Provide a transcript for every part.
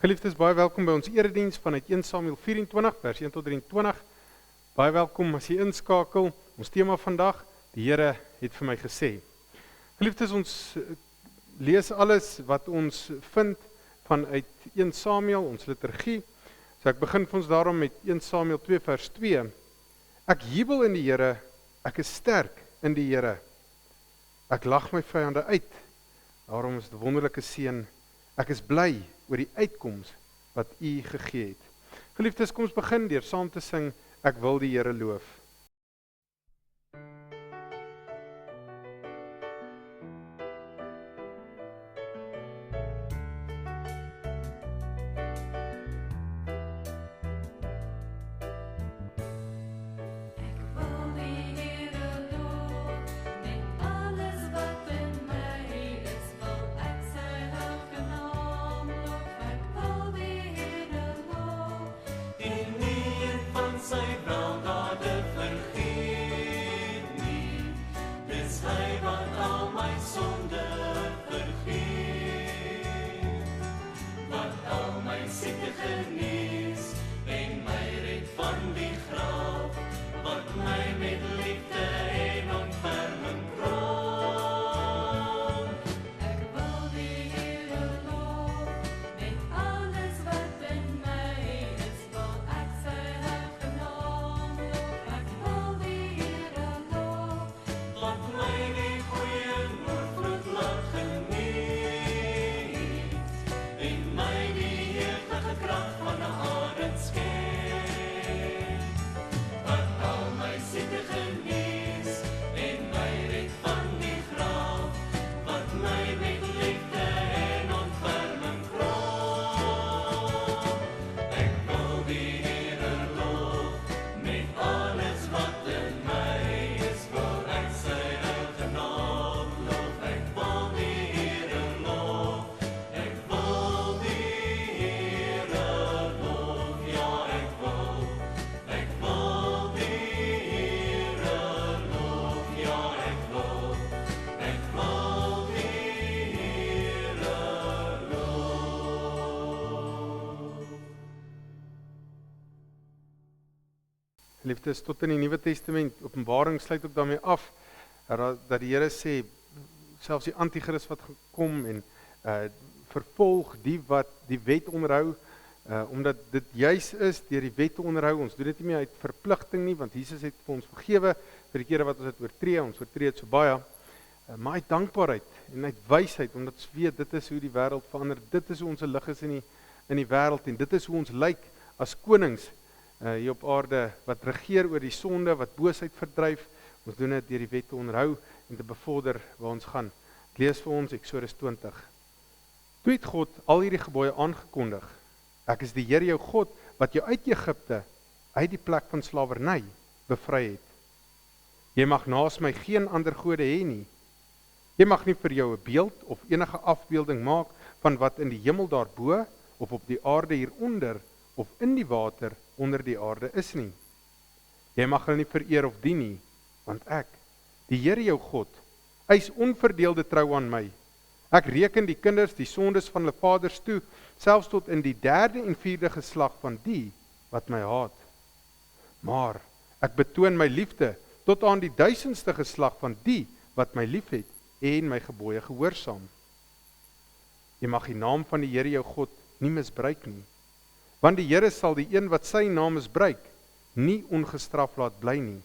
Geliefdes, baie welkom by ons erediens vanuit 1 Samuel 24, vers 1 tot 23. Baie welkom as jy inskakel. Ons tema vandag, die Here het vir my gesê. Geliefdes, ons lees alles wat ons vind vanuit 1 Samuel, ons liturgie. So ek begin vir ons daarom met 1 Samuel 2 vers 2. Ek jubel in die Here, ek is sterk in die Here. Ek lag my vyande uit. Daarom is die wonderlike seën. Ek is bly oor die uitkoms wat U gegee het. Geliefdes, kom ons begin deur saam te sing, ek wil die Here loof. Liefdes, tot in die Nuwe Testament, Openbaring sluit ook daarmee af, dat die Here sê, selfs die anti-Christus wat gekom en vervolg die wat die wet onderhou, omdat dit juis is deur die wet te onderhou, ons doen dit nie meer uit verpligting nie, want Jesus het vir ons vergewe, vir die kere wat ons het oortree, ons oortree het so baie, maar uit dankbaarheid en uit wysheid, omdat ons weet, dit is hoe die wêreld verander, dit is hoe ons lig is in die wêreld, en dit is hoe ons lyk as konings, hier op aarde, wat regeer oor die sonde, wat boosheid verdryf, ons doen dit deur die wet te onderhou, en te bevorder waar ons gaan. Ek lees vir ons Eksodus 20. Toe het God al hierdie gebooie aangekondig, ek is die Here jou God, wat jou uit Egipte, uit die plek van slawerny, bevry het. Jy mag naas my geen ander gode hê nie. Jy mag nie vir jou 'n beeld, of enige afbeelding maak, van wat in die hemel daarbo, of op die aarde hieronder, of in die water onder die aarde is nie. Jy mag hulle nie vereer of dien nie, want ek, die Here jou God, eis onverdeelde trou aan my. Ek reken die kinders die sondes van hulle vaders toe, selfs tot in die 3de en 4de geslag van die wat my haat. Maar ek betoon my liefde tot aan die 1000ste geslag van die wat my liefhet en my gebooie gehoorsaam. Jy mag die naam van die Here jou God nie misbruik nie. Want die Here sal die een wat sy naam misbruik, nie ongestraf laat bly nie.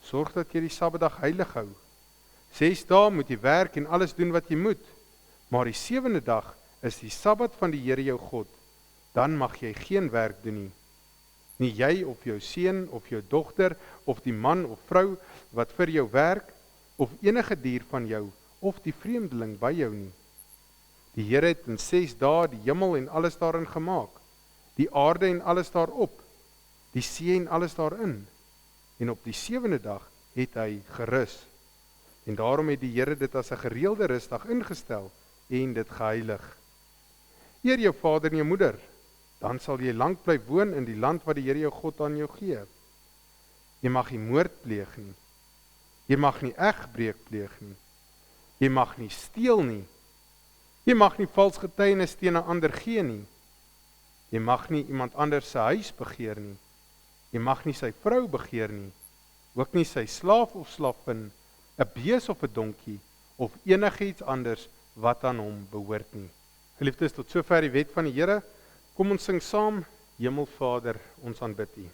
Sorg dat jy die Sabbatdag heilig hou. 6 dae moet jy werk en alles doen wat jy moet, maar die 7de dag is die Sabbat van die Here jou God. Dan mag jy geen werk doen nie. Nie jy of jou seun of jou dogter of die man of vrou wat vir jou werk, of enige dier van jou of die vreemdeling by jou nie. Die Here het in 6 dae die hemel en alles daarin gemaak, die aarde en alles daarop, die see en alles daarin, en op die 7de dag het hy gerus. En daarom het die Here dit as 'n gereelde rusdag ingestel en dit geheilig. Eer jou vader en jou moeder, dan sal jy lank bly woon in die land wat die Here jou God aan jou gee. Jy mag nie moord pleeg nie. Jy mag nie egbreek pleeg nie. Jy mag nie steel nie. Jy mag nie vals getuienis teen 'n ander gee nie. Jy mag nie iemand anders se huis begeer nie. Jy mag nie sy vrou begeer nie. Ook nie sy slaaf of slavin, 'n bees of 'n donkie, of enigiets anders wat aan hom behoort nie. Geliefdes, tot sover die wet van die Here. Kom ons sing saam, Hemelvader, ons aanbid U.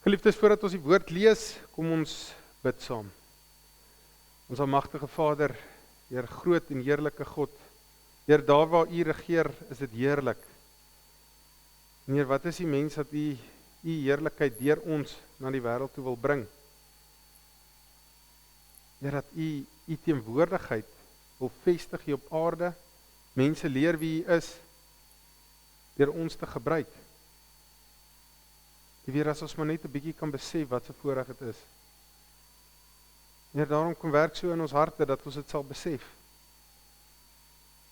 Geliefdes, voordat ons die woord lees, kom ons bid saam. Ons almagtige Vader, Heer groot en heerlike God, Heer daar waar U regeer, is dit heerlik. Heer, wat is die mens dat U heerlikheid deur ons na die wêreld toe wil bring? Heer, dat U teenwoordigheid wil vestig hier op aarde, mense leer wie U is, deur ons te gebruik. Heer, as ons maar net 'n bietjie kan besef wat 'n voorreg dit is. Heer, daarom kom werk so in ons harte dat ons dit sal besef.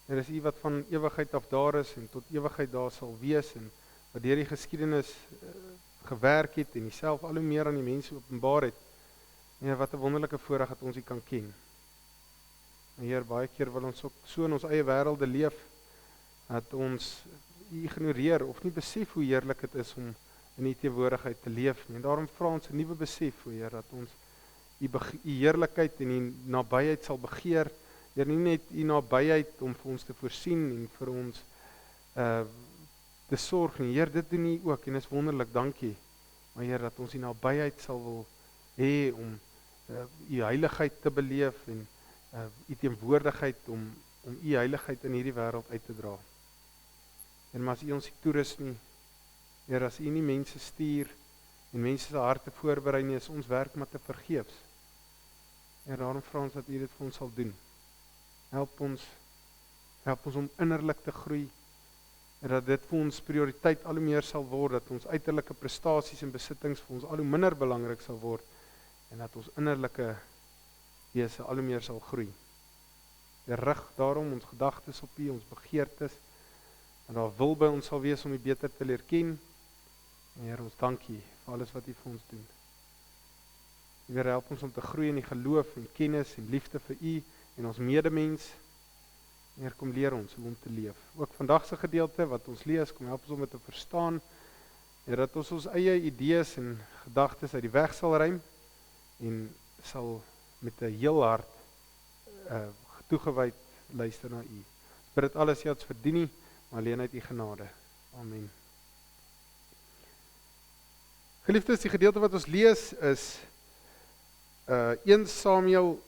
Heer, is U wat van ewigheid af daar is en tot ewigheid daar sal wees en wat deur die geskiedenis gewerk het en Uself al hoe meer aan die mense openbaar het. Heer, wat 'n wonderlike voorreg dat ons U kan ken. En Heer, baie keer wil ons ook so in ons eie wêrelde leef dat ons U ignoreer of nie besef hoe heerlik dit is om in U teenwoordigheid te leef nie. En daarom vra ons 'n nuwe besef, o Heer, dat ons U heerlikheid en U nabyheid sal begeer. Heer, nie net U nabyheid om vir ons te voorsien en vir ons te sorg nie. Heer, dit doen U ook en is wonderlik, dankie. Maar Heer, dat ons U nabyheid sal wil hê om U heiligheid te beleef en U teenwoordigheid om U heiligheid in hierdie wêreld uit te dra. En maar as U ons nie toerus nie, Heer, as U nie mense stuur en mense se harte voorberei nie, is ons werk maar te vergeefs. En daarom vra ons dat U dit vir ons sal doen. Help ons Help ons om innerlik te groei, en dat dit vir ons prioriteit al hoe meer sal word, dat ons uiterlike prestasies en besittings vir ons al hoe minder belangrik sal word, en dat ons innerlike wese al hoe meer sal groei. Jy rig daarom ons gedagtes op U, ons begeertes, en daar wil by ons sal wees om U beter te leer ken. En Here, ons dankie vir alles wat U vir ons doen. Here, help ons om te groei in die geloof en kennis en liefde vir U en ons medemens. Here, kom leer ons hoe om te leef. Ook vandag se gedeelte wat ons lees, kom help ons om dit te verstaan. En dat ons eie idees en gedagtes uit die weg sal ruim en sal met 'n heel hart toegewyd luister na U. Ons bid dit alles jy ons verdien nie, maar alleen uit U genade. Amen. Geliefdes, die gedeelte wat ons lees is 1 Samuel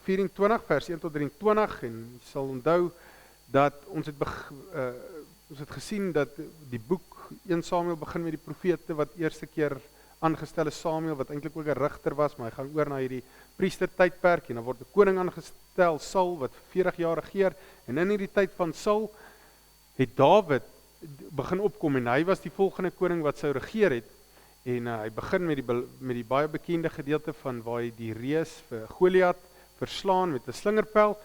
24 vers 1 tot 23 en jy sal onthou dat ons het gesien dat die boek 1 Samuel begin met die profete wat eerste keer aangestel is Samuel, wat eintlik ook 'n rigter was, maar hy gaan oor na hierdie priestertydperk en dan word 'n koning aangestel, Saul, wat 40 jaar regeer, en in hierdie tyd van Saul het Dawid begin opkom en hy was die volgende koning wat sou regeer het, en hy begin met die baie bekende gedeelte van waar hy die reus vir Goliat verslaan met 'n slingerpyl,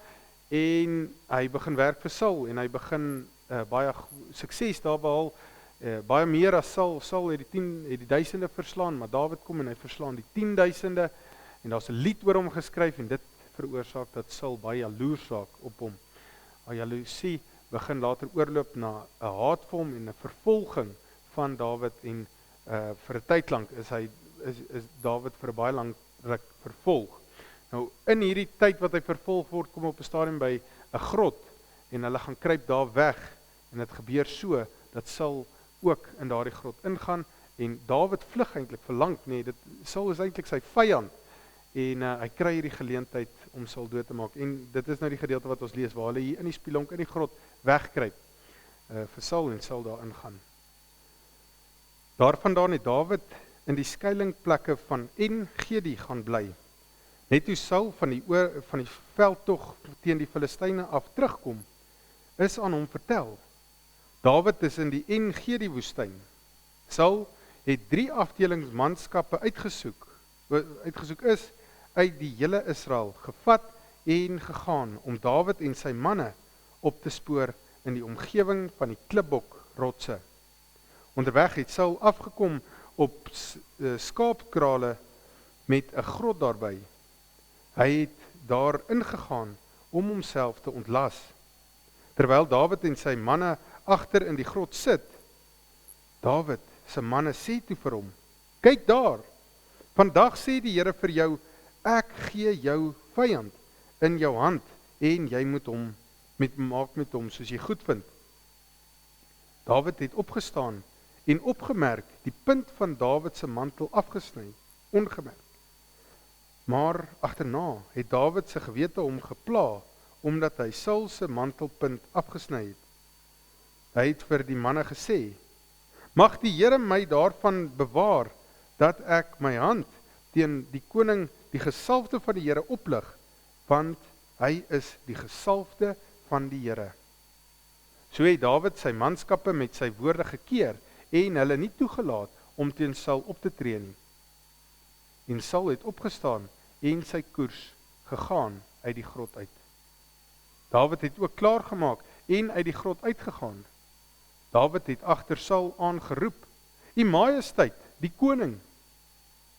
en hy begin werk vir Saul en hy begin baie sukses daar behaal, baie meer as Saul. Saul het die duisende verslaan, maar Dawid kom en hy verslaan die 10.000, en daar's 'n lied oor hom geskryf en dit veroorsaak dat Saul baie jaloers raak op hom. Hy jaloesie begin later oorloop na 'n haat vir hom en 'n vervolging van Dawid, en vir 'n tyd lank is Dawid vir 'n baie lang ruk vervolg. Nou in hierdie tyd wat hy vervolg word, kom op 'n stadium by 'n grot en hulle gaan kruip daar weg, en dit gebeur so dat Saul ook in daardie grot ingaan, en Dawid vlug eintlik verlang, Saul is eintlik sy vyand, en hy kry hierdie geleentheid om Saul dood te maak, en dit is nou die gedeelte wat ons lees, waar hulle hier in die spilonk in die grot wegkruip vir Saul, en Saul daar ingaan. Daarvandaan het Dawid in die skuilingplekke van En-Gedi gaan bly. Net toe Saul van die veldtog teen die Filistyne af terugkom, is aan hom vertel: Dawid is in die En-Gedi woestyn. Saul het 3 afdelingsmanskappe uitgesoek is uit die hele Israel, gevat en gegaan om Dawid en sy manne op te spoor in die omgewing van die Klipbok-rotse. Onderweg het Saul afgekom op skaapkrale met 'n grot daarby. Hy het daar ingegaan om homself te ontlas. Terwyl Dawid en sy manne agter in die grot sit, Dawid se manne sê toe vir hom: "Kyk daar, vandag sê die Here vir jou, ek gee jou vyand in jou hand en jy moet maak met hom soos jy goedvind." Dawid het opgestaan en opgemerk die punt van Dawid se mantel afgesny, ongemerk. Maar agterna het Dawid se gewete hom gepla, omdat hy Saul se mantelpunt afgesny het. Hy het vir die manne gesê: "Mag die Here my daarvan bewaar, dat ek my hand teen die koning, die gesalfde van die Here, oplig, want hy is die gesalfde van die Here." So het Dawid sy manskappe met sy woorde gekeer, en hulle nie toegelaat om teen Saul op te tree nie. En Saul het opgestaan en sy koers gegaan uit die grot uit. Dawid het ook klaar gemaak en uit die grot uitgegaan. Dawid het agter Saul aangeroep: "U Majesteit, die koning."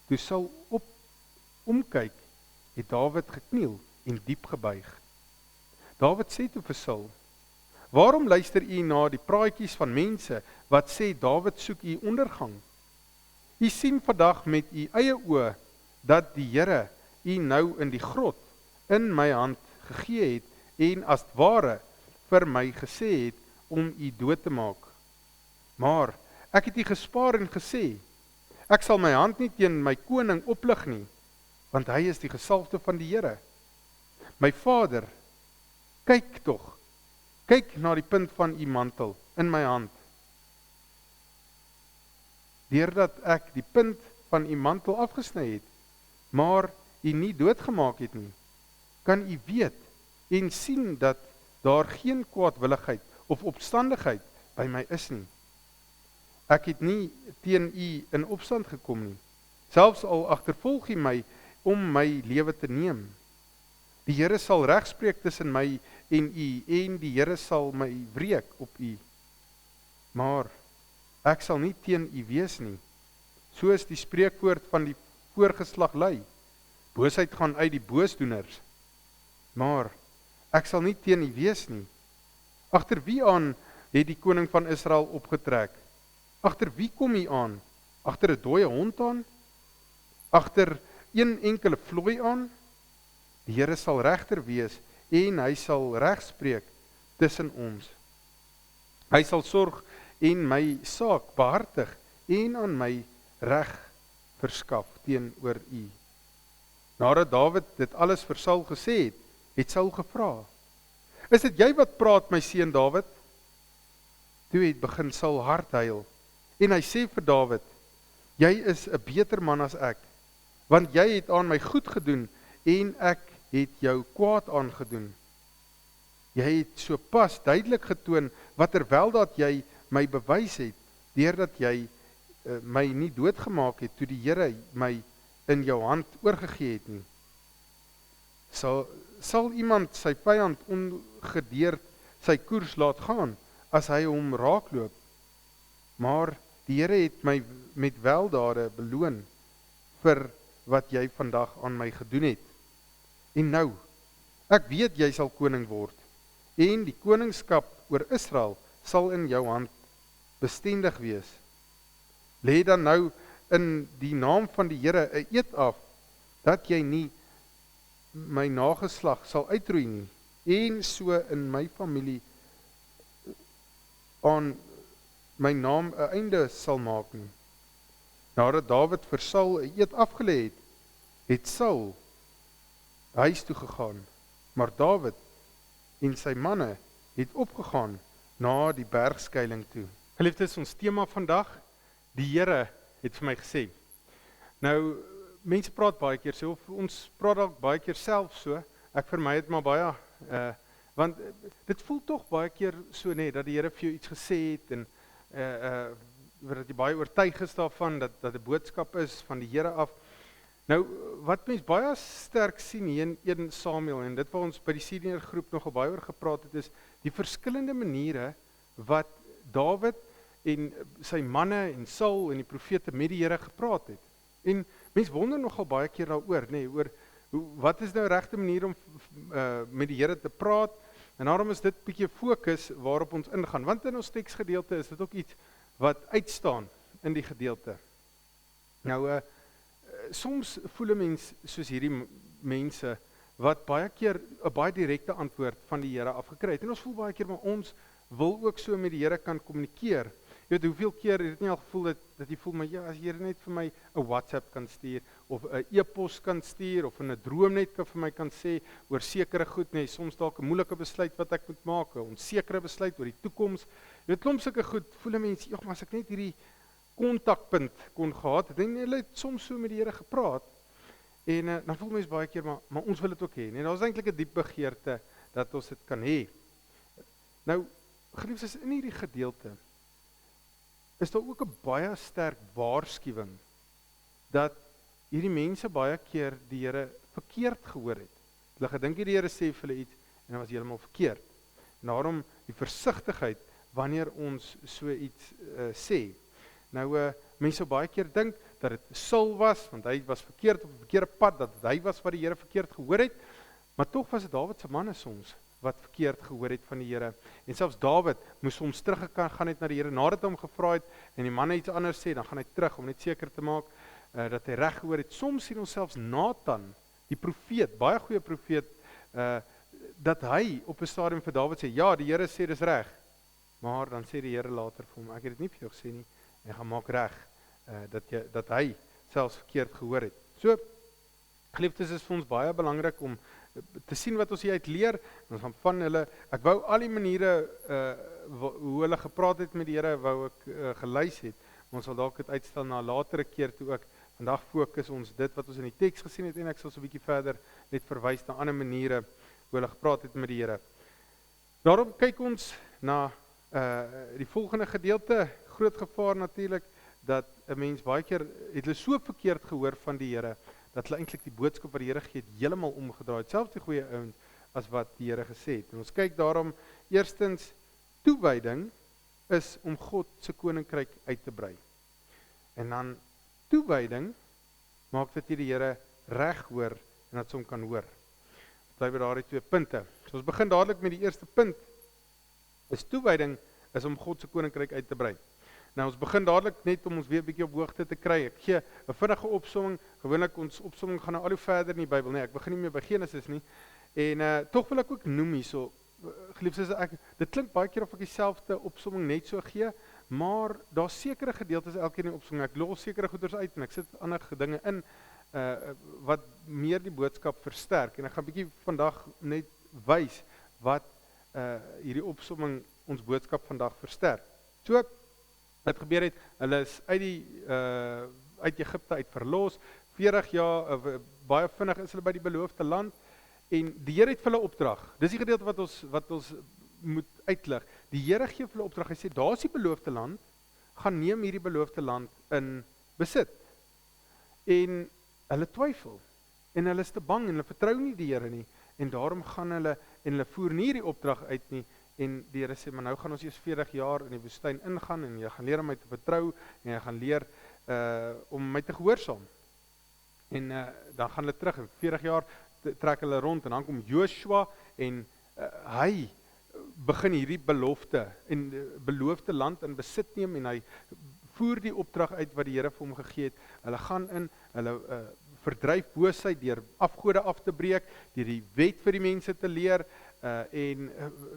Toe Saul omkyk, het Dawid gekniel en diep gebuig. Dawid sê toe vir Saul: "Waarom luister u na die praatjies van mense wat sê Dawid soek u ondergang? U sien vandag met u eie oë dat die Here u nou in die grot in my hand gegee het en as ware vir my gesê het om u dood te maak. Maar ek het u gespaar en gesê, ek sal my hand nie teen my koning oplig nie, want hy is die gesalfde van die Here. My vader, kyk tog, kyk na die punt van u mantel in my hand. Deurdat ek die punt van u mantel afgesny het, maar u nie doodgemaak het nie, kan u weet en sien dat daar geen kwaadwilligheid of opstandigheid by my is nie. Ek het nie teen u in opstand gekom nie, selfs al agtervolg u my om my lewe te neem. Die Here sal regspreek tussen my en u, en die Here sal my wreek op u. Maar ek sal nie teen u wees nie, soos die spreekwoord van die voorgeslag lui. Boosheid gaan uit die boosdoeners, maar ek sal nie teen u wees nie. Agter wie aan het die koning van Israel opgetrek? Agter wie kom hy aan? Agter 'n dooie hond aan? Agter een enkele vlooi aan? Die Here sal regter wees en hy sal regspreek tussen ons. Hy sal sorg en my saak behartig en aan my reg verskaf teenoor u. Nadat Dawid dit alles vir Saul gesê het, het Saul gevra: Is dit jy wat praat, my seun Dawid? Toe het begin Saul hard huil en hy sê vir Dawid: Jy is 'n beter man as ek, want jy het aan my goed gedoen en ek het jou kwaad aangedoen. Jy het so pas duidelik getoon watter weldaad jy my bewys het, deurdat jy my nie doodgemaak het toe die Here my in jou hand oorgegee het nie. Sal iemand sy vyand ongedeerd sy koers laat gaan as hy hom raakloop? Maar die Here het my met weldade beloon vir wat jy vandag aan my gedoen het. En nou, ek weet jy sal koning word, en die koningskap oor Israel sal in jou hand bestendig wees. Lê dan nou in die naam van die Here 'n eed af, dat jy nie my nageslag sal uitroei nie, en so in my familie aan my naam 'n einde sal maak nie. Nadat Dawid vir Saul 'n eed afgelê het, het Saul huis toe gegaan, maar Dawid en sy manne het opgegaan na die bergskuiling toe. Geliefdes, ons tema vandag, die Here het vir my gesê. Nou, mense praat baie keer so, of ons praat dalk baie keer self so, ek vermy dit maar baie, want dit voel tog baie keer so dat die Here vir jou iets gesê het, en dat jy baie oortuig is daarvan, dat 'n boodskap is van die Here af. Nou, wat mens baie sterk sien hier in 1 Samuel, en dit wat ons by die senior groep nogal baie oor gepraat het, is die verskillende maniere wat Dawid en sy manne en Saul en die profete met die Here gepraat het. En mens wonder nogal baie keer daaroor, oor wat is nou regte manier om met die Here te praat, en daarom is dit 'n bietjie fokus waarop ons ingaan, want in ons teksgedeelte is dit ook iets wat uitstaan in die gedeelte. Nou, soms voel 'n mens soos hierdie mense wat baie keer 'n baie direkte antwoord van die Here afgekry het. En ons voel baie keer, maar ons wil ook so met die Here kan kommunikeer. Jy weet, hoeveel keer het dit nie al gevoel dat jy voel, maar ja, as die Here net vir my 'n WhatsApp kan stuur, of 'n e-pos kan stuur, of in 'n droom net vir my kan sê oor sekere goed, soms dalk 'n moeilike besluit wat ek moet maak, 'n onsekere besluit oor die toekoms. Jy weet, klomp sulke goed, voel 'n mens, maar as ek net hierdie kontakpunt kon gehad het, en hulle het soms so met die Here gepraat, en dan voel mens baie keer, maar ons wil dit ook hê, en daar is eintlik 'n diep begeerte dat ons dit kan hê. Nou, geliefdes, in hierdie gedeelte is daar ook 'n baie sterk waarskuwing dat hierdie mense baie keer die Here verkeerd gehoor het. Hulle gedink die Here sê vir hulle iets en dit was heeltemal verkeerd. En daarom die versigtigheid wanneer ons so iets sê. Nou, mense sou baie keer dink dat dit Saul was, want hy was verkeerd op 'n verkeerde pad, dat hy was wat die Here verkeerd gehoor het, maar tog was dit Dawid se manne soms wat verkeerd gehoor het van die Here. En selfs Dawid moes soms teruggegaan het na die Here nadat hy hom gevra het, en die manne iets anders sê, dan gaan hy terug om net seker te maak dat hy reg gehoor het. Soms sien ons selfs Nathan, die profeet, baie goeie profeet, dat hy op 'n stadium vir Dawid sê, ja, die Here sê dis reg, maar dan sê die Here later vir hom, ek het dit nie vir jou gesê nie, en gaan maak reg, dat hy selfs verkeerd gehoor het. So, geliefdes, is vir ons baie belangrik om te sien wat ons hieruit leer, ons van hulle, ek wou al die maniere, hoe hulle gepraat het met die Here, wou ek gelys het, ons sal dalk dit uitstel na 'n latere keer toe ek, vandag fokus ons dit wat ons in die teks gesien het, en ek sal so 'n bietjie verder net verwys na ander maniere, hoe hulle gepraat het met die Here. Daarom kyk ons na die volgende gedeelte, groot gevaar natuurlik, dat 'n mens baie keer, het hulle so verkeerd gehoor van die Here, dat hulle eintlik die boodskap wat die Here gee het, heeltemal omgedraai het, selfs die goeie ouens, as wat die Here gesê het. En ons kyk daarom, eerstens, toewyding is om God se koninkryk uit te brei. En dan, toewyding, maak dat jy die Here reg hoor, en dat jy hom kan hoor. Bly by daardie 2 punte. So ons begin dadelik met die eerste punt, is toewyding, is om God se koninkryk uit te brei. Nou ons begin dadelik net om ons weer 'n bietjie op hoogte te kry. Ek gee 'n vinnige opsomming. Gewoonlik ons opsomming gaan nou al hoe verder in die Bybel, nee, ek begin nie meer by Genesis nie. En tog wil ek ook noem hierso, geliefdes, dit klink baie keer of ek dieselfde opsomming net so gee, maar daar's sekere gedeeltes elkeen in die opsomming. Ek los sekere goeders uit en ek sit ander dinge in wat meer die boodskap versterk. En ek gaan 'n bietjie vandag net wys wat hierdie opsomming ons boodskap vandag versterk. So, wat gebeur het, hulle is uit Egipte uit verlos, 40 jaar, baie vinnig is hulle by die beloofde land, en die Here het vir hulle opdrag. Dis die gedeelte wat ons moet uitlig. Die Here gee vir hulle opdrag, hy sê, daar is die beloofde land, gaan neem hierdie beloofde land in besit. En hulle twyfel, en hulle is te bang, en hulle vertrou nie die Here nie, en daarom gaan hulle, en hulle voer nie die opdrag uit nie, en die Here sê, maar nou gaan ons eers 40 jaar in die woestyn ingaan, en jy gaan leer om my te vertrou, en jy gaan leer om my te gehoorsaam. En dan gaan hulle terug, en 40 jaar trek hulle rond, en dan kom Joshua, en hy begin hierdie beloofde land in besit neem, en hy voer die opdrag uit wat die Here vir hom gegee het. Hulle gaan in, hulle verdryf boosheid deur afgode af te breek, deur die wet vir die mense te leer, en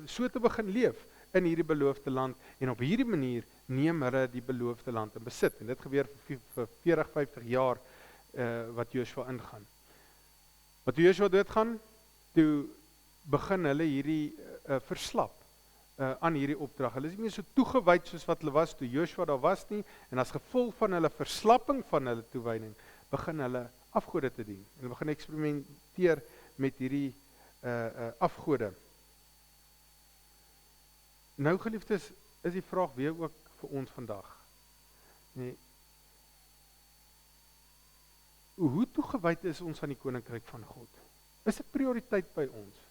so te begin leef in hierdie beloofde land, en op hierdie manier neem hulle die beloofde land in besit. En dit gebeur vir 40-50 jaar wat Joshua ingaan. Wat toe Joshua doodgaan, toe begin hulle hierdie verslap aan hierdie opdrag. Hulle is nie meer so toegewyd soos wat hulle was toe Joshua daar was nie, en as gevolg van hulle verslapping van hulle toewyding, begin hulle afgode te dien. En hulle begin eksperimenteer met hierdie afgode. Nou geliefdes, is die vraag weer ook vir ons vandag. Nee, hoe toegewyd is ons aan die koninkryk van God? Is dit prioriteit by ons?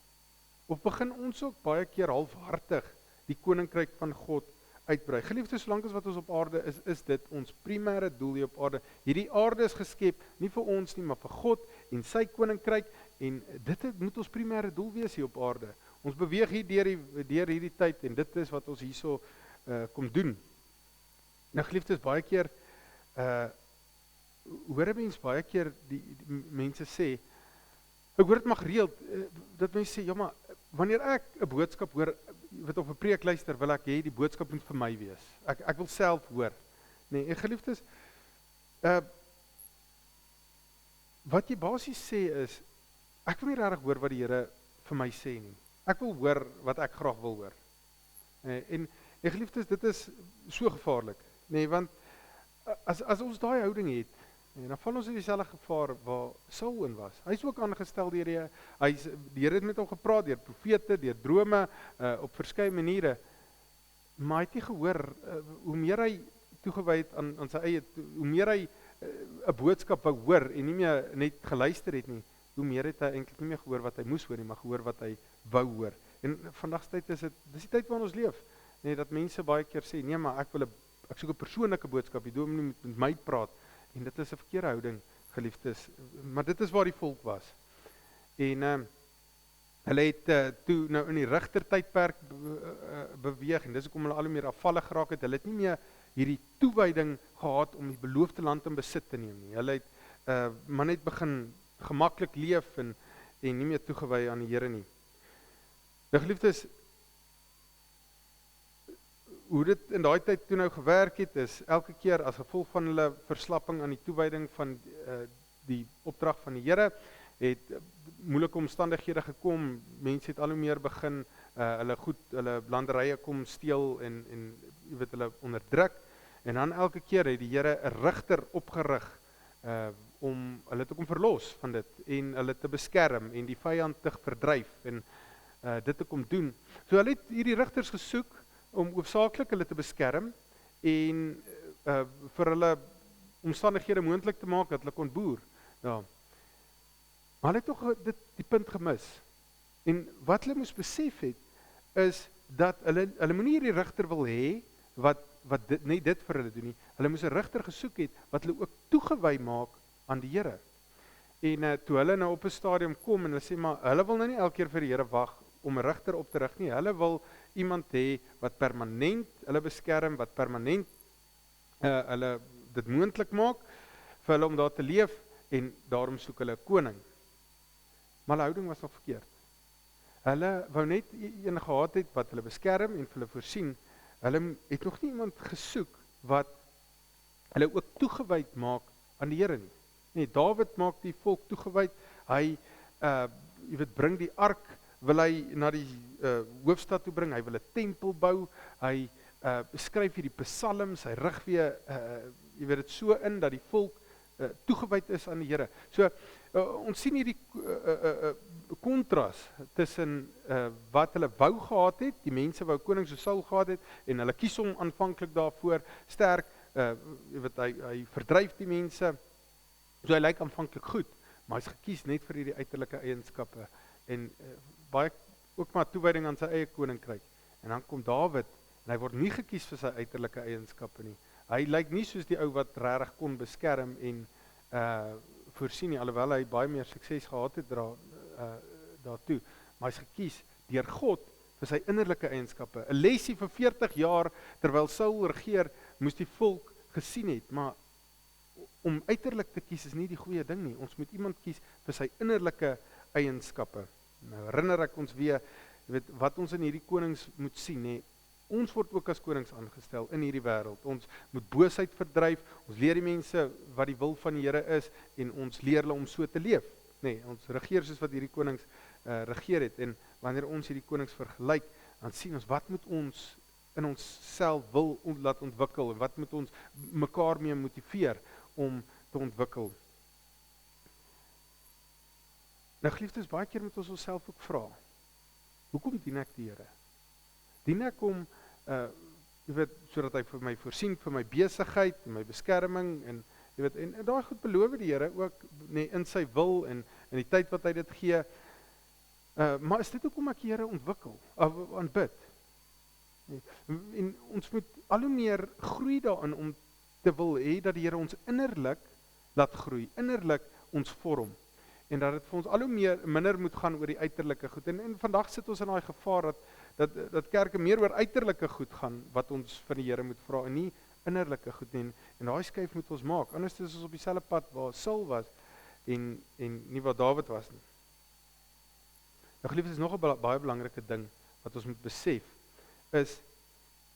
Of begin ons ook baie keer halfhartig die koninkryk van God uitbrei? Geliefdes, solank as wat ons op aarde is dit ons primêre doel hier op aarde. Hierdie aarde is geskep, nie vir ons nie, maar vir God en sy koninkryk, en dit moet ons primêre doel wees hier op aarde. Ons beweeg hier deur hierdie tyd, en dit is wat ons hierso kom doen. Nou geliefdes, baie keer, hoor mens baie keer die mense sê, ek hoor dit maar gereeld, dat mense sê, ja maar, wanneer ek 'n boodskap hoor, wat op 'n preek luister, wil ek hê die boodskap moet vir my wees. Ek wil self hoor. Nee, en geliefdes, wat jy basies sê is, ek wil nie regtig hoor wat die Here vir my sê nie. Ek wil hoor wat ek graag wil hoor. En geliefdes, dit is so gevaarlik. Nee, want as ons daai houding het, en dan val ons in dieselfde gevaar waar Saul in was. Hy is ook aangestel deur die Here het met hom gepraat, deur profete, deur drome, op verskeie maniere. Maar hy het nie gehoor, hoe meer hy toegewy het aan sy eie, hoe meer hy 'n boodskap wou hoor, en nie meer net geluister het nie, hoe meer het hy eintlik nie meer gehoor wat hy moes hoor nie, maar gehoor wat hy wou hoor. En vandag se tyd dis die tyd waarin ons leef. Nee, dat mense baie keer sê, nee, maar ek soek 'n persoonlike boodskap, die dominee moet met my praat. En dit is 'n verkeerde houding, geliefdes. Maar dit is waar die volk was. En hulle het toe nou in die rigtertydperk beweeg, en dis hoekom hulle al hoe meer afvallig geraak het. Hulle het nie meer hierdie toewyding gehad om die beloofde land in besit te neem nie. Hulle het maar net begin gemaklik leef en nie meer toegewy aan die Here nie. Nou geliefdes, hoe dit in daai tyd toe nou gewerk het, is elke keer as gevolg van hulle verslapping aan die toewyding van die opdrag van die Here, het moeilike omstandighede gekom, mense het al hoe meer begin, hulle landerye kom steel en jy weet, hulle onderdruk, en dan elke keer het die Here 'n rigter opgerig om hulle te kom verlos van dit, en hulle te beskerm, en die vyand te verdryf, en dit te kom doen. So hulle het hierdie rigters gesoek om hoofsaaklik hulle te beskerm en vir hulle omstandighede moontlik te maak dat hulle kon boer. Ja. Maar hulle het tog die punt gemis. En wat hulle moes besef het, is dat hulle moenie hierdie rigter wil hê wat net dit vir hulle doen nie. Hulle moes 'n rigter gesoek het wat hulle ook toegewy maak aan die Here. En toe hulle nou op 'n stadium kom en hulle sê maar hulle wil nou nie elke keer vir die Here wag om 'n rigter op te rig nie. Hulle wil iemand hê wat permanent hulle beskerm, wat permanent hulle dit moontlik maak vir hulle om daar te leef en daarom soek hulle 'n koning. Maar hulle houding was nog verkeerd. Hulle wou net een gehad het wat hulle beskerm en vir hulle voorsien. Hulle het nog nie iemand gesoek wat hulle ook toegewyd maak aan die Here nie. Nee, Dawid maak die volk toegewyd. Hy jy weet bring die ark, wil hy na die hoofstad toe bring. Hy wil 'n tempel bou. Hy skryf hierdie psalms. Hy rig weer jy weet dit so in dat die volk toegewyd is aan die Here. So ons sien hierdie kontras tussen wat hulle wou gehad het, die mense wou koning so Saul gehad het en hulle kies hom aanvanklik daarvoor sterk, jy weet hy verdryf die mense. So hy lyk aanvanklik goed, maar hy's gekies net vir hierdie uiterlike eienskappe en baie ook maar toewyding aan sy eie koninkryk. En dan kom Dawid en hy word nie gekies vir sy uiterlike eienskappe nie. Hy lyk nie soos die ou wat regtig kon beskerm en voorsien nie, alhoewel hy baie meer sukses gehad het daartoe, maar hy's gekies deur God vir sy innerlike eienskappe. 'n Lesie vir 40 jaar terwyl Saul regeer, moes die volk gesien het, maar om uiterlik te kies is nie die goeie ding nie. Ons moet iemand kies vir sy innerlike eienskappe. Nou herinner ek ons weer, jy weet wat ons in hierdie konings moet sien, nê. Ons word ook as konings aangestel in hierdie wêreld. Ons moet boosheid verdryf. Ons leer die mense wat die wil van die Here is en ons leer hulle om so te leef. Nee, ons regeer soos wat hierdie konings regeer het en wanneer ons hierdie konings vergelyk, dan sien ons wat moet ons in ons self wil laat ontwikkel en wat moet ons mekaar mee motiveer om te ontwikkel. Nou geliefdes, baie keer moet ons onsself ook vra, hoekom dien ek die Here? Dien ek hom, jy weet, sodat hy vir my voorsien, vir my besigheid, en my beskerming, en jy weet, en daai goed beloof die Here ook, nee, in sy wil, en in die tyd wat hy dit gee, maar is dit ook om ek die Here ontwikkel, aanbid? Nee. En ons moet al hoe meer groei daarin, om te wil hê dat die Here ons innerlik laat groei, innerlik ons vorm, en dat dit vir ons al hoe minder moet gaan oor die uiterlike goed, en vandag sit ons in daai gevaar, dat kerke meer oor uiterlike goed gaan, wat ons van die Here moet vra, en nie innerlike goed nie, en daai skuif moet ons maak, anders is ons op dieselfde pad waar Saul was, en nie waar Dawid was nie. Nou geliefdes, is nog 'n baie belangrike ding, wat ons moet besef, is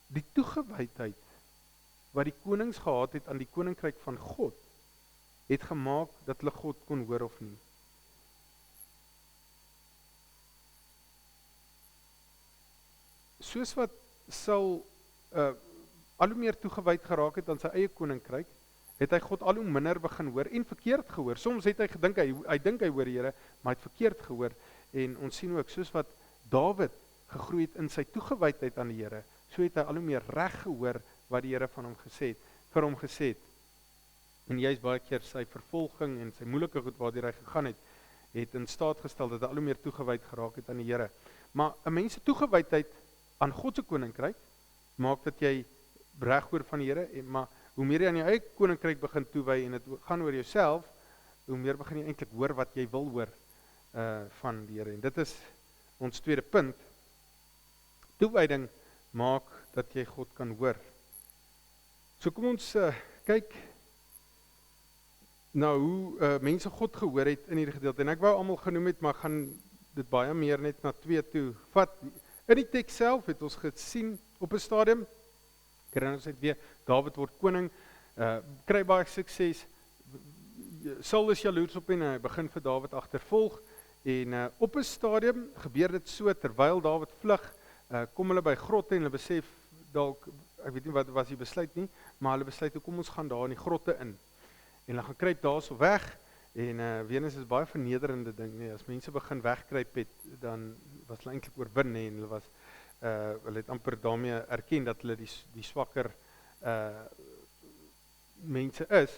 die toegewydheid, wat die konings gehad het aan die koninkryk van God, het gemaak dat hulle God kon hoor of nie. Soos wat Saul al hoe meer toegewyd geraak het aan sy eie koninkryk, het hy God al hoe minder begin hoor en verkeerd gehoor. Soms het hy gedink, hy dink hy hoor die Here, maar hy het verkeerd gehoor. En ons sien ook, soos wat Dawid gegroei het in sy toegewydheid aan die Here, so het hy al hoe meer reg gehoor wat die Here van hom gesê het, vir hom gesê het. En juist baie keer sy vervolging en sy moeilike goed waardeur hy gegaan het in staat gestel dat hy al hoe meer toegewyd geraak het aan die Here. Maar 'n mens se toegewydheid aan God se koninkryk maak dat jy reg hoor van die Here, maar hoe meer jy aan jou eie koninkryk begin toewy en dit gaan oor jouself, hoe meer begin jy eintlik hoor wat jy wil hoor van die Here. En dit is ons tweede punt. Toewyding maak dat jy God kan hoor. So kom ons kyk na hoe mense God gehoor het in hierdie gedeelte. En ek wou almal genoem het, maar gaan dit baie meer net na 2 toe vat. In die teks self het ons gesien op 'n stadium, herinner ons net weer, Dawid word koning, kry baie sukses, Saul is jaloers op hom en hy begin vir Dawid agtervolg, en op 'n stadium gebeur dit so, terwyl Dawid vlug, kom hulle by grotte en hulle besef, dalk, ek weet nie wat was die besluit nie, maar hulle besluit, kom ons gaan daar in die grotte in, en hulle gaan kruip daar so weg, en weer eens is baie vernederende ding, nee, as mense begin wegkruip het, dan was hulle eintlik oorwin en hulle het amper daarmee erken dat hulle die swakker mense is.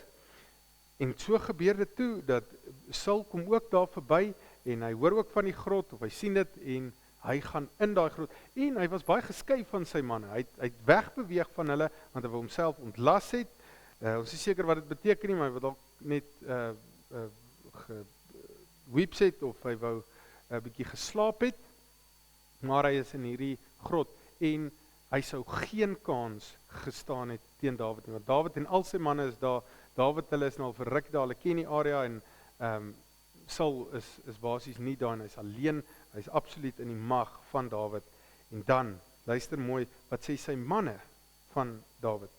En so gebeur dit toe, dat Saul kom ook daar verby, en hy hoor ook van die grot, of hy sien dit, en hy gaan in daai grot, en hy was baie geskei van sy manne, hy het wegbeweeg van hulle, want hy wou homself ontlas het, ons is seker wat dit beteken nie, maar hy wou dalk net geweeps het, of hy wou 'n bietjie geslaap het, maar hy is in hierdie grot, en hy sou geen kans gestaan het teen Dawid nie, want Dawid en al sy manne is daar, Dawid hulle is nou al verruk daar, hulle ken die area, en Saul is basies nie daar, en hy is alleen, hy is absoluut in die mag van Dawid, en dan, luister mooi, wat sê sy manne van Dawid?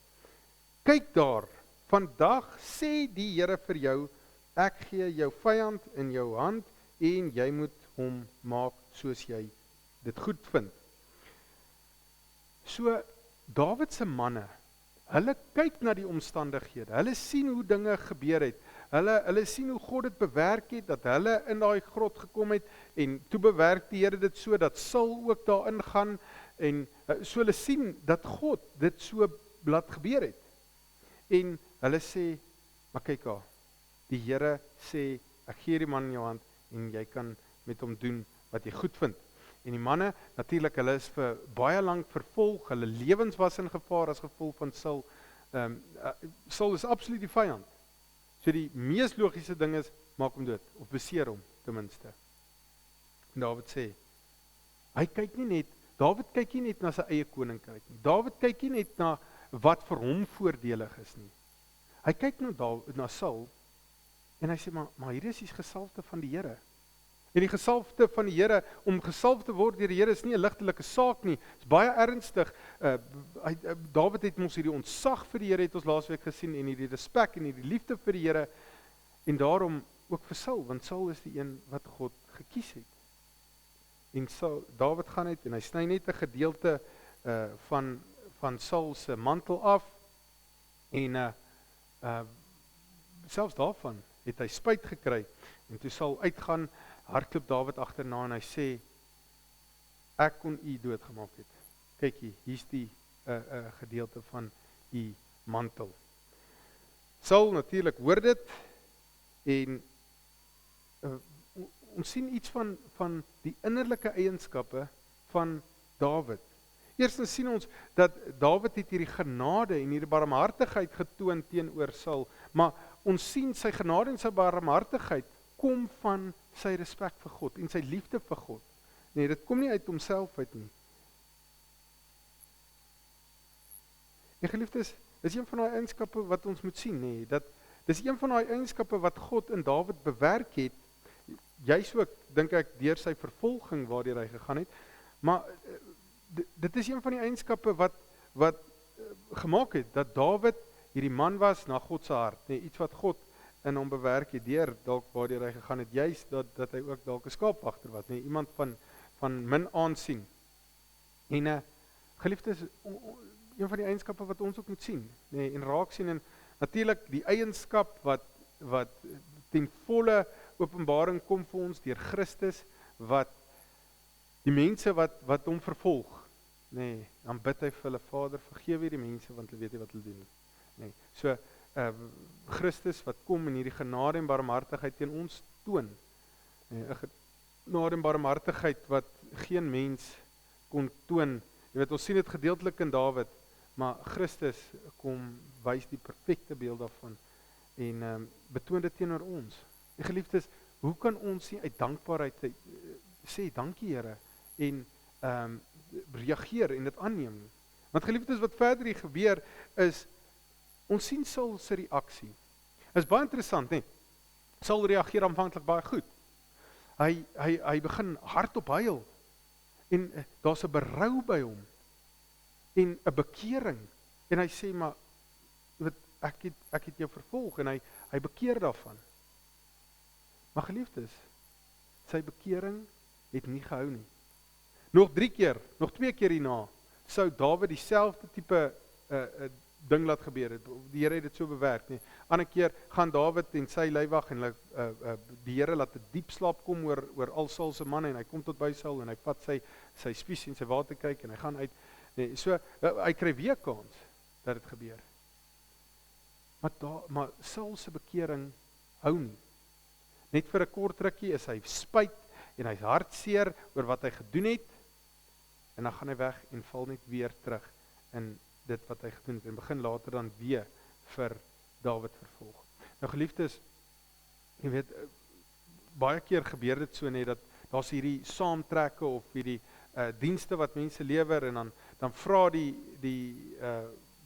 Kyk daar, vandag sê die Here vir jou, ek gee jou vyand in jou hand, en jy moet hom maak soos jy dit goed vind. So, Dawid se manne, hulle kyk na die omstandighede, hulle sien hoe dinge gebeur het, hulle sien hoe God dit bewerk het, dat hulle in daai grot gekom het, en toe bewerk die Here dit so, dat Saul ook daarin gaan, en so hulle sien, dat God dit so laat gebeur het, en hulle sê, maar kyk daar, die Here sê, ek gee die man in jou hand, en jy kan met hom doen wat jy goed vind. En die manne, natuurlik, hulle is vir baie lank vervolg, hulle lewens was in gevaar as gevolg van Saul. Saul is absoluut die vyand. So die mees logiese ding is, maak hom dood, of beseer hom, ten minste. En Dawid sê, Dawid kyk nie net na sy eie koninkryk nie. Dawid kyk nie net na wat vir hom voordelig is nie. Hy kyk na Saul, en hy sê, maar hier is die gesalfde van die Here. En die gesalfde van die Here, om gesalf te word deur die Here, is nie 'n ligtelike saak nie, is baie ernstig. Dawid het ons hierdie ontsag vir die Here, het ons laasweek gesien, en hierdie respek en hierdie liefde vir die Here, en daarom ook vir Saul, want Saul is die een wat God gekies het. En Dawid gaan uit, en hy sny net 'n gedeelte van Saul se mantel af, en selfs daarvan het hy spyt gekry, en toe Saul uitgaan, hardloop Dawid agterna, en hy sê, ek kon u doodgemaak het. Kyk hier's die gedeelte van u mantel. Saul natuurlik hoor dit, en ons sien iets van die innerlike eienskappe van Dawid. Eerstens sien ons dat Dawid het hierdie genade en hierdie barmhartigheid getoon teenoor Saul, maar ons sien sy genade en sy barmhartigheid kom van sy respek vir God en sy liefde vir God. Nee, dit kom nie uit homself uit nie. En geliefdes, dis een van daai eienskappe wat ons moet sien, nee, dis een van daai eienskappe wat God in Dawid bewerk het, juis ook, dink ek, deur sy vervolging waardeur hy gegaan het, maar dit is een van die eienskappe wat gemaak het, dat Dawid hierdie man was na God se hart, nee, iets wat God in hom bewerk het, deur dalk waardeur hy gegaan het, juist dat hy ook dalk 'n skaapwagter was, nee, iemand van min aansien. En geliefdes, een van die eienskappe wat ons ook moet sien, nee, en raak sien, en natuurlik die eienskap wat ten volle openbaring kom vir ons deur Christus, wat die mense wat hom vervolg, nee, dan bid hy vir hulle, Vader, vergewe die mense, want hulle weet nie wat hulle doen nie. Nee, so Christus wat kom in hierdie genade en barmhartigheid teen ons toon. Nee, 'n genade en barmhartigheid wat geen mens kon toon. Jy weet, ons sien dit gedeeltelik in Dawid, maar Christus kom wys die perfekte beeld daarvan en betoon dit teenoor ons. En geliefdes, hoe kan ons nie uit dankbaarheid sê dankie Here en reageer en dit aanneem nie? Want geliefdes, wat verder hier gebeur is, ons sien Saul se reaksie. Is baie interessant, nee. Saul reageer aanvanklik baie goed. Hy begin hardop huil. En daar's 'n berou by hom. En 'n bekering. En hy sê, maar weet, ek het jou vervolg, en hy bekeer daarvan. Maar geliefdes, sy bekering het nie gehou nie. Nog 2 keer hierna, sou Dawid dieselfde tipe ding laat gebeur het. Die Here het dit so bewerk nie. Ander keer gaan Dawid en sy leiwag en hulle die Here laat 'n diep slaap kom oor al Saul se manne en hy kom tot by Saul en hy vat sy spies en sy waterkyk en hy gaan uit. Nee, so hy kry weer kans dat dit gebeur. Maar Saul se bekering hou nie. Net vir 'n kort rukkie is hy spyt en hy's hartseer oor wat hy gedoen het en dan gaan hy weg en val net weer terug in dit wat hy gedoen het en begin later dan weer vir Dawid vervolg. Nou geliefdes, jy weet, baie keer gebeur dit so net dat daar's hierdie saamtrekke of hierdie dienste wat mense lewer en dan vra die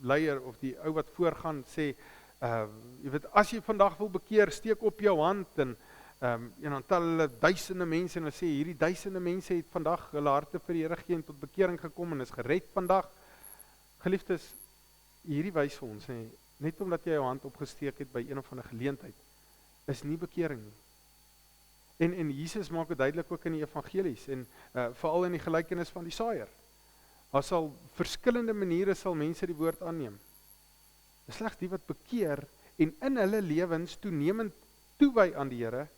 leier of die ou wat voorgaan sê, jy weet, as jy vandag wil bekeer, steek op jou hand en dan tel hulle duisende mense en hulle sê, hierdie duisende mense het vandag hulle harte vir die Here gegee en tot bekering gekom en is gered vandag. Geliefdes, hierdie wys vir ons, net omdat jy jou hand opgesteek het by een of ander geleentheid, is nie bekering nie. En Jesus maak dit duidelik ook in die evangelies en veral in die gelykenis van die saaier. Daar sal verskillende maniere sal mense die woord aanneem. Dis slegs die wat bekeer en in hulle lewens toenemend toewy aan die Here,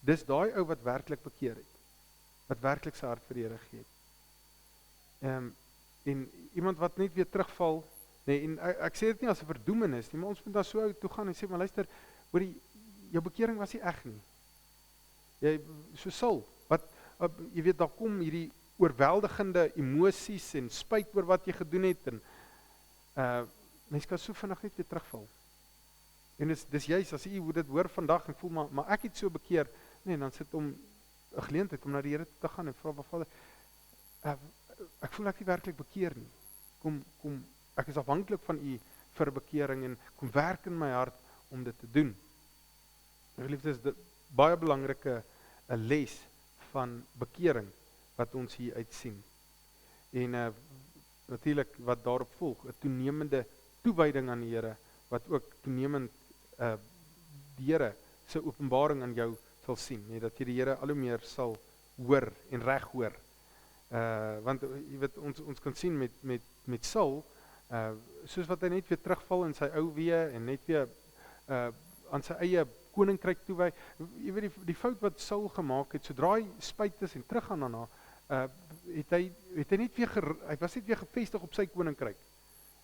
dis daai ou wat werklik bekeer het, wat werklik sy hart vir die Here gegee het. En iemand wat net weer terugval, en ek sê dit nie as 'n verdoemenis nie, maar ons moet daar so toe gaan en sê, maar luister, jou bekering was nie reg nie. Jy, so Saul, jy weet, daar kom hierdie oorweldigende emosies en spyt oor wat jy gedoen het, en mens kan so vinnig net weer terugval. En dis juist, as jy dit hoor vandag en voel, maar ek het so bekeer, dan sit om 'n geleentheid om na die Here te gaan en vra, Vader, ek voel ek nie werklik bekeer nie. Kom, ek is afhanklik van U vir bekering en kom werk in my hart om dit te doen. Geliefdes, dit baie belangrike 'n les van bekering wat ons hier uit sien. En natuurlik wat daarop volg, 'n toenemende toewyding aan die Here, wat ook toenemend die Here se openbaring aan jou sal sien, dat jy die Here al hoe meer sal hoor en reg hoor. Want jy weet, ons kan sien met Saul, soos wat hy net weer terugval in sy ou weë en net weer aan sy eie koninkryk toewy. Jy weet die fout wat Saul gemaak het, sodra hy spyt is en teruggaan daarna, het hy net weer hy was net weer gefestig op sy koninkryk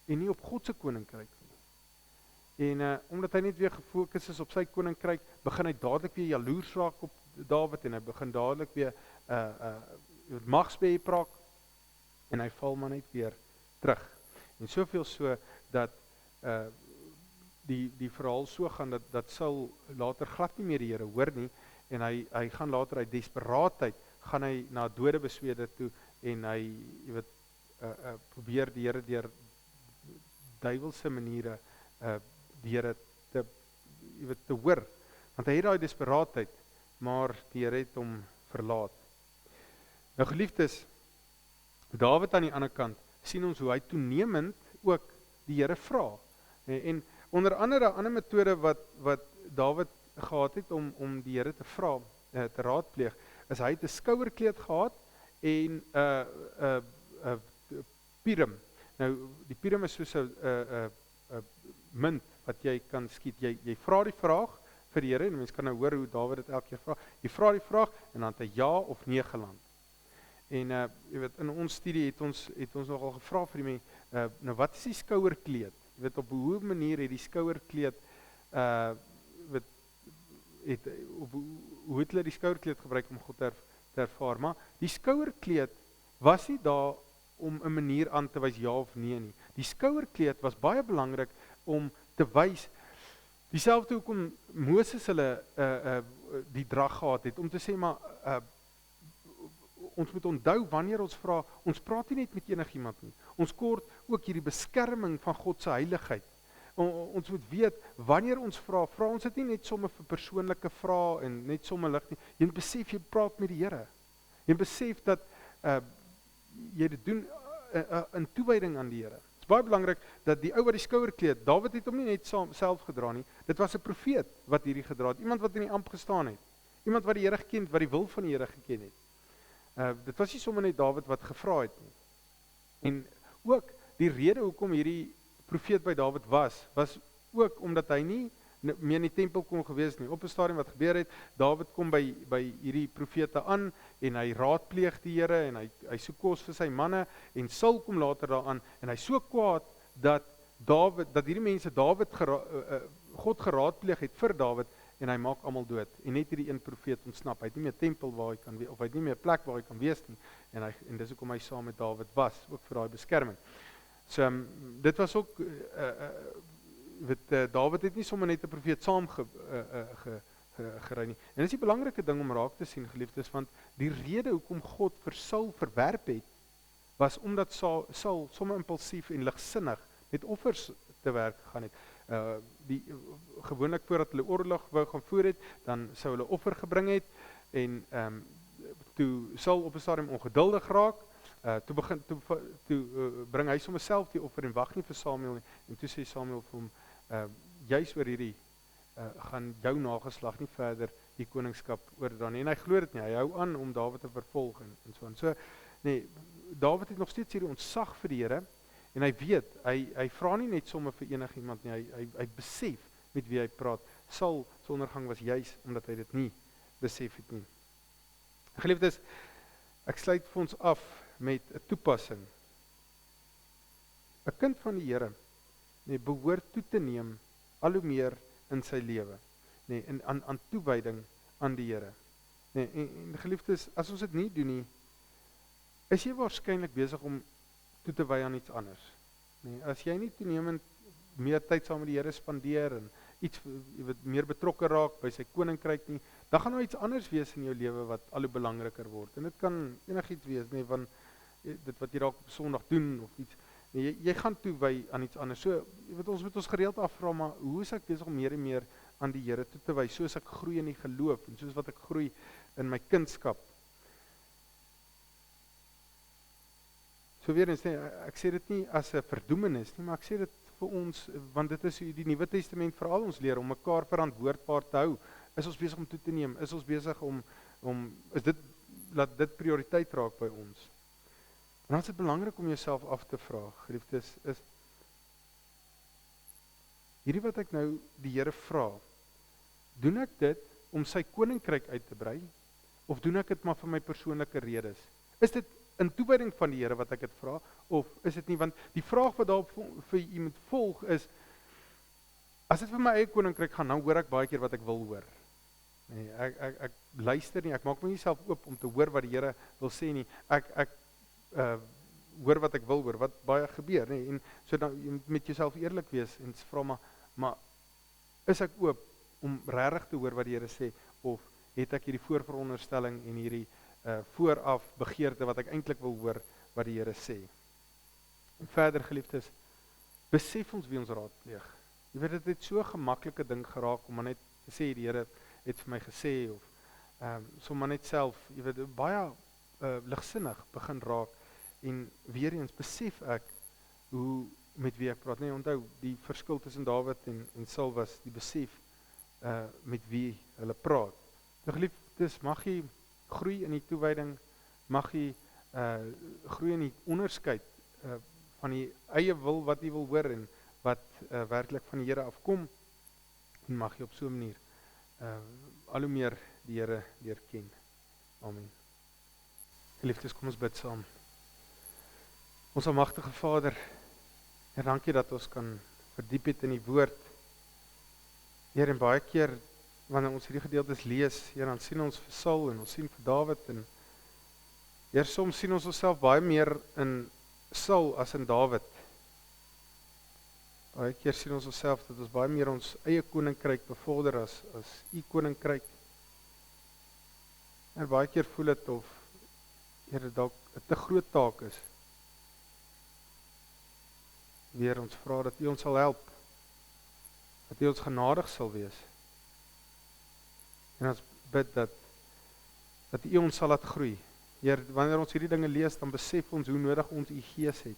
en nie op God se koninkryk nie. En omdat hy net weer gefokus is op sy koninkryk, begin hy dadelik weer jaloers raak op Dawid en hy begin dadelik weer magsbeheer praat en hy val maar net weer terug. En soveel so dat die verhaal so gaan dat Saul later glad nie meer die Here hoor nie en hy gaan later uit desperaatheid gaan hy na dode beswede toe en hy jy weet probeer die Here deur duiwelse maniere die Here te hoor, want hy het daai desperaatheid, maar die Here het hom verlaat. Nou geliefdes, Dawid aan die ander kant sien ons hoe hy toenemend ook die Here vra. En onder andere 'n ander metode wat Dawid gehad het om die Here te vra, te raadpleeg, is hy het 'n skouerkleed gehad en 'n pirum. Nou die pirum is soos 'n munt wat jy kan skiet. Jy vra die vraag vir die Here en mense kan nou hoor hoe Dawid dit elke keer vra. Jy vra die vraag en dan het hy ja of nee geland. En jy weet, in ons studie het ons nogal gevra vir die mense, nou wat is die skouerkleed? Jy weet, op hoe manier het die skouerkleed hoe het hulle die skouerkleed gebruik om God te ervaar? Maar die skouerkleed was nie daar om 'n manier aan te wys ja of nee nie. Die skouerkleed was baie belangrik om te wys, dieselfde hoekom Moses hulle die drag gehad het, om te sê, maar ons moet onthou wanneer ons vra, ons praat nie net met enigiemand nie. Ons kort ook hierdie beskerming van God se heiligheid. Ons moet weet, wanneer ons vra ons dit nie net sommer vir persoonlike vrae en net sommer lig nie. Jy besef jy praat met die Here. Jy besef dat jy dit doen in toewyding aan die Here. Dit is baie belangrik dat die ou wat die skouerkleed, Dawid het hom nie net self gedra nie. Dit was 'n profeet wat hierdie gedra het. Iemand wat in die amp gestaan het. Iemand wat die Here geken het, wat die wil van die Here geken het. Dit was nie sommer net Dawid wat gevra het nie. En ook die rede hoekom hierdie profeet by Dawid was ook omdat hy nie meer in die tempel kon gewees nie. Op 'n stadium wat gebeur het, Dawid kom by hierdie profete aan en hy raadpleeg die Here en hy soek kos vir sy manne en Saul kom later daaraan en hy so kwaad dat hierdie mense God geraadpleeg het vir Dawid en hy maak almal dood. En net hierdie een profeet ontsnap. Hy het nie meer tempel waar hy kan wees of hy het nie meer plek waar hy kan wees nie. En dis hoekom hy saam met Dawid was, ook vir daai beskerming. So dit was ook Dawid het nie sommer net 'n profeet saam gery nie. En dis 'n belangrike ding om raak te sien, geliefdes, want die rede hoekom God vir Saul verwerp het, was omdat Saul sommer impulsief en ligsinnig met offers te werk gegaan het. Gewoonlik voordat hulle oorlog wou gaan voer het, dan sou hulle offer gebring het en toe Saul op 'n stadium ongeduldig raak, toe bring hy sommer self die offer en wag nie vir Samuel nie. En toe sê Samuel vir hom, juis oor hierdie gaan jou nageslag nie verder die koningskap oordra nie. En hy glo dit nie. Hy hou aan om Dawid te vervolg en so aan. So nee, Dawid het nog steeds hierdie ontzag vir die Here en hy weet, hy vra nie net sommer vir enigiemand nie. Hy besef met wie hy praat. Saul se ondergang was juis omdat hy dit nie besef het nie. Geliefdes, ek sluit vir ons af met 'n toepassing. 'n Kind van die Here, nee, behoort toe te neem al hoe meer in sy lewe, nee, aan toewyding aan die Here. Nee, en geliefdes, as ons dit nie doen nie, is jy waarskynlik besig om toe te wy aan iets anders. Nee, as jy nie toenemend meer tyd saam met die Here spandeer en iets meer betrokke raak by sy koninkryk nie, dan gaan daar iets anders wees in jou lewe wat al hoe belangriker word. En dit kan enigiets wees, nee, van dit wat jy dalk op Sondag doen of iets. Nee, jy gaan toewy aan iets anders. So, ons moet ons gereeld afvra, maar hoe is ek besig om meer en meer aan die Here toe te wy, soos ek groei in die geloof en soos wat ek groei in my kindskap. So weer eens, nee, ek sê dit nie as 'n verdoemenis nie, maar ek sê dit vir ons, want dit is die Nuwe Testament veral ons leer om mekaar verantwoordbaar te hou. Is ons besig om toe te neem? Is ons besig laat dit prioriteit raak by ons? En dan is dit belangrik om jouself af te vra, geliefdes, is hierdie wat ek nou die Here vra, doen ek dit om sy koninkryk uit te brei, of doen ek dit maar vir my persoonlike redes? Is dit in toewyding van die Here wat ek dit vra, of is dit nie? Want die vraag wat daarop vir jy moet volg is, as dit vir my eie koninkryk gaan, nou hoor ek baie keer wat ek wil hoor. Nee, ek luister nie, ek maak my nie self oop om te hoor wat die Here wil sê nie. Ek hoor wat ek wil hoor, wat baie gebeur, nee, en so dan jy moet met jouself eerlik wees en vra maar is ek oop om regtig te hoor wat die Here sê, of het ek hierdie voorveronderstelling en hierdie vooraf begeerte wat ek eintlik wil hoor wat die Here sê. En verder, geliefdes, besef ons wie ons raadpleeg. Jy weet, dit het so 'n gemaklike ding geraak om maar net te sê die Here het vir my gesê, of sommer net self, jy weet, baie ligsinnig begin raak. En weer eens besef ek hoe met wie ek praat. Nee, onthou die verskil tussen Dawid en Saul was die besef met wie hulle praat. Nou geliefdes, mag jy groei in die toewyding, mag jy groei in die onderskeid van die eie wil wat jy wil hoor en wat werklik van die Here afkom, en mag jy op so 'n manier al hoe meer die Here leer ken. Amen. Geliefdes, kom ons bid saam. Ons almagtige Vader, Heer, dankie dat ons kan verdiep het in die woord. Heer, en baie keer wanneer ons hierdie gedeeltes lees, Heer, dan sien ons vir Saul en ons sien vir Dawid en Heer, soms sien ons onsself baie meer in Saul as in Dawid. Baie keer sien ons onsself dat ons baie meer ons eie koninkryk bevorder as u koninkryk. En baie keer voel dit of Heer, dalk 'n te groot taak is. Weer ons vra dat u ons sal help, dat u ons genadig sal wees. En ons bid dat u ons sal laat groei. Heer, wanneer ons hierdie dinge lees, dan besef ons hoe nodig ons u Gees het.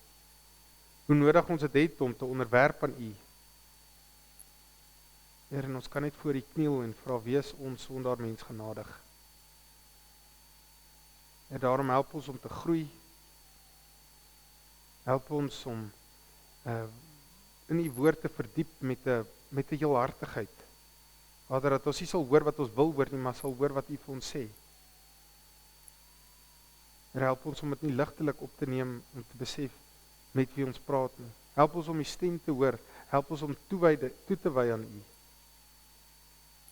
Hoe nodig ons dit het om te onderwerp aan u. Heer, en ons kan net voor u kniel en vra, wees ons sondaar mens genadig. En daarom help ons om te groei. Help ons om in u woord te verdiep met 'n heelhartigheid. Vader, dat ons nie sal hoor wat ons wil hoor nie, maar sal hoor wat u vir ons sê. En help ons om dit nie ligtelik op te neem, om te besef met wie ons praat nie. Help ons om die stem te hoor, help ons om toe te wy aan u.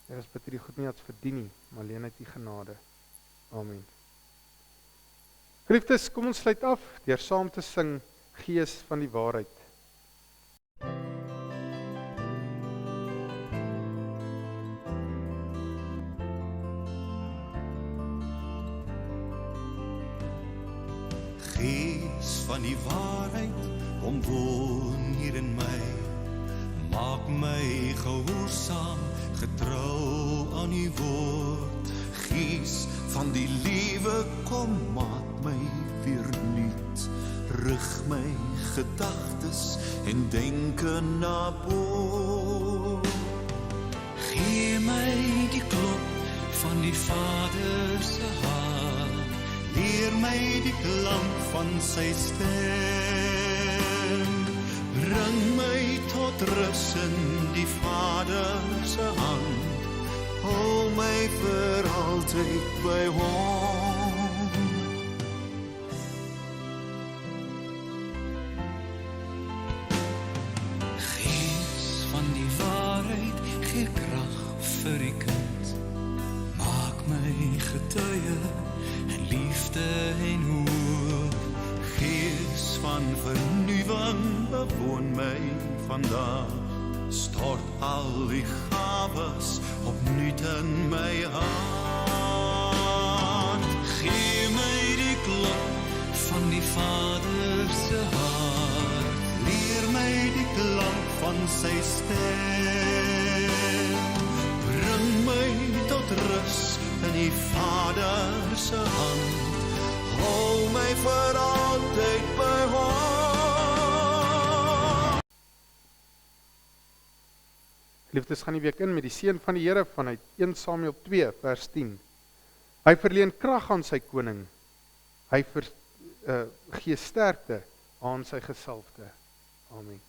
Here, ons bid hierdie goed nie as verdien nie, maar alleen uit u genade. Amen. Geliefdes, kom ons sluit af deur saam te sing Gees van die waarheid. Gees van die waarheid, kom woon hier in my. Maak my gehoorsaam, getrou aan u woord. Gees van die liewe, kom maak my weer nuut. Rig my gedagtes en denke na bo. Gee my die klop van die Vader se hart. Leer my die klank van sy stem. Bring my tot rus in die Vader se hand. Hou my vir altyd by hom. Gees van die waarheid, gee krag vir die kind. Maak my getuie en liefde en hoop. Gees van vernuwing, bewoon my vandag. Stort al die gawes opnuut in my hart. Gee my die klop van die Vader se hart. Leer my die klank van sy stem. Bring my tot rus in die Vader se hand. Hou my vir altyd by hom. Liefdes, gaan die week in met die seën van die Here vanuit 1 Samuel 2 vers 10. Hy verleen krag aan sy koning. Hy gee sterkte aan sy gesalfde. Amen.